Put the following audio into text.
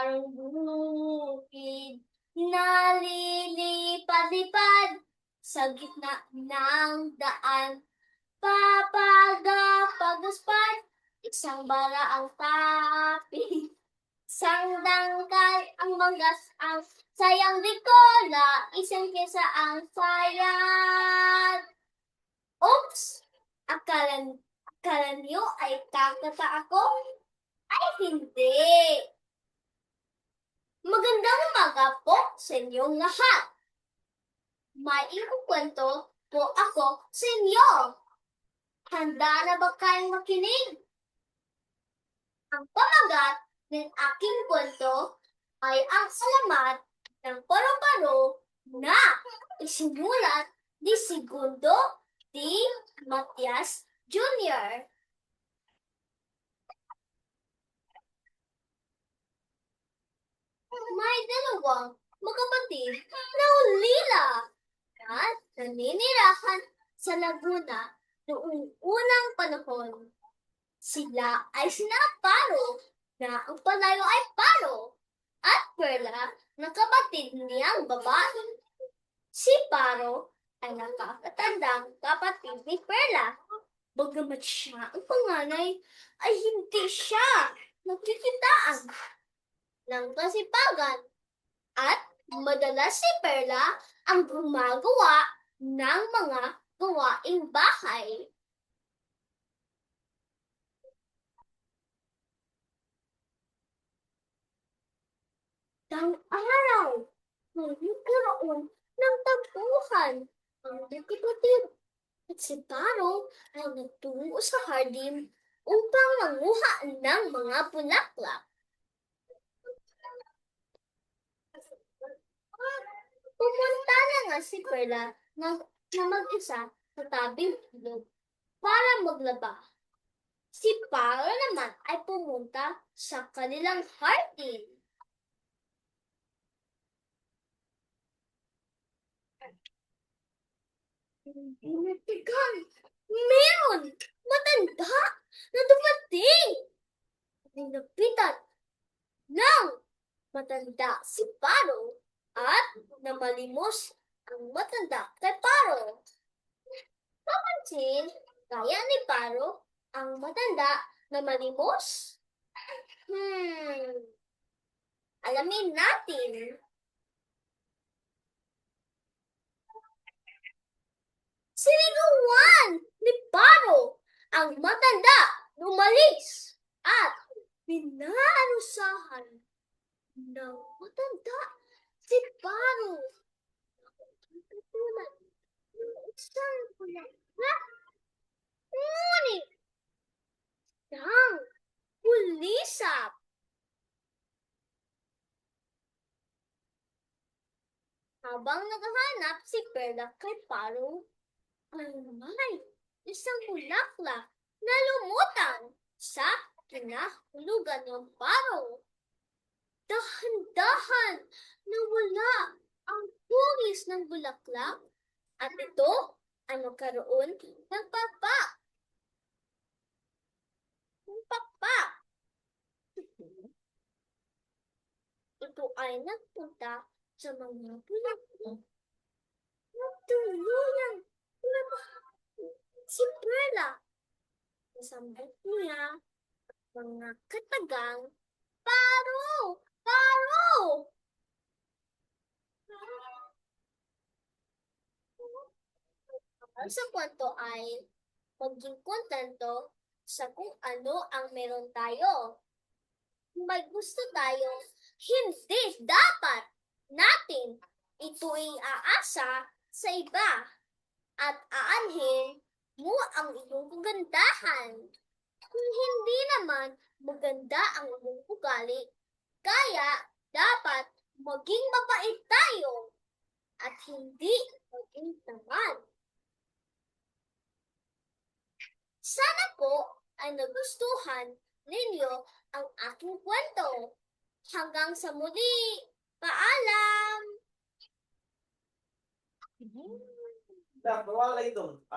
parang bukid na lilipad-lipad sa gitna ng daan. Papagapagaspad, isang bara ang tapi, isang dangkal ang manggas, ang sayang di ko na isang kesa ang sayang. Oops! Akala niyo ay kakata ako? Ay, hindi! Magandang umaga po sa inyong lahat. May ikukwento po ako sa inyo. Handa na ba kayong makinig? Ang pamagat ng aking kwento ay ang alamat ng paru-paro na isinulat ni Segundo D. Matias Jr. May dalawang magkapatid na ulila at naninirahan sa Laguna noong unang panahon. Sila ay sina Paro, na ang palayo ay Paro, at Perla na kapatid niyang babae. Si Paro ay nakakatandang kapatid ni Perla. Bagamat siya ang panganay, ay hindi siya nagkikitaan ng kasipagan at madalas si Perla ang gumagawa ng mga gawaing bahay. Isang araw, nagkaroon ng tampuhan ang nagkapatid at si Paro ay nagtungo sa hardin upang manguha ng mga bulaklak. Pumunta na nga si Perla na mag-isa sa tabing ilog para maglaba. Si Paro naman ay pumunta sa kanilang hardin. Tinatigan! Meron! Matanda! Na dumating! Nilapitan ng matanda si Paro at namalimos ang matanda kay Paro. Papansin, kaya ni Paro ang matanda na malimos? Alamin natin. Sinigawan ni Paro ang matanda na umalis at pinarusahan ng matanda si Paro. Nakatutunan ng isang bulaklak. Ngunit isang pulisap. Habang naghahanap si Perla kay Paro, ay may isang bulaklak na lumutang sa kinahulugan ng Paro. Dahan-dahan nawala ang hugis ng bulaklak at ito ay magkaroon ng pakpak. Ito ay nagpunta sa mga bulaklak. Nagtuluyang si Perla. Nasambot niya mga katagang, Paro! Paro! Ang sa kwento ay maging kontento sa kung ano ang meron tayo. Kung may gusto tayo, hindi dapat natin ito'y aasa sa iba at aanhin mo ang iyong kagandahan. Kung hindi naman maganda ang iyong ugali, kaya dapat maging mabait tayo at hindi maging tamad. Sana po ay nagustuhan ninyo ang aking kwento. Hanggang sa muli. Paalam! Wala ito.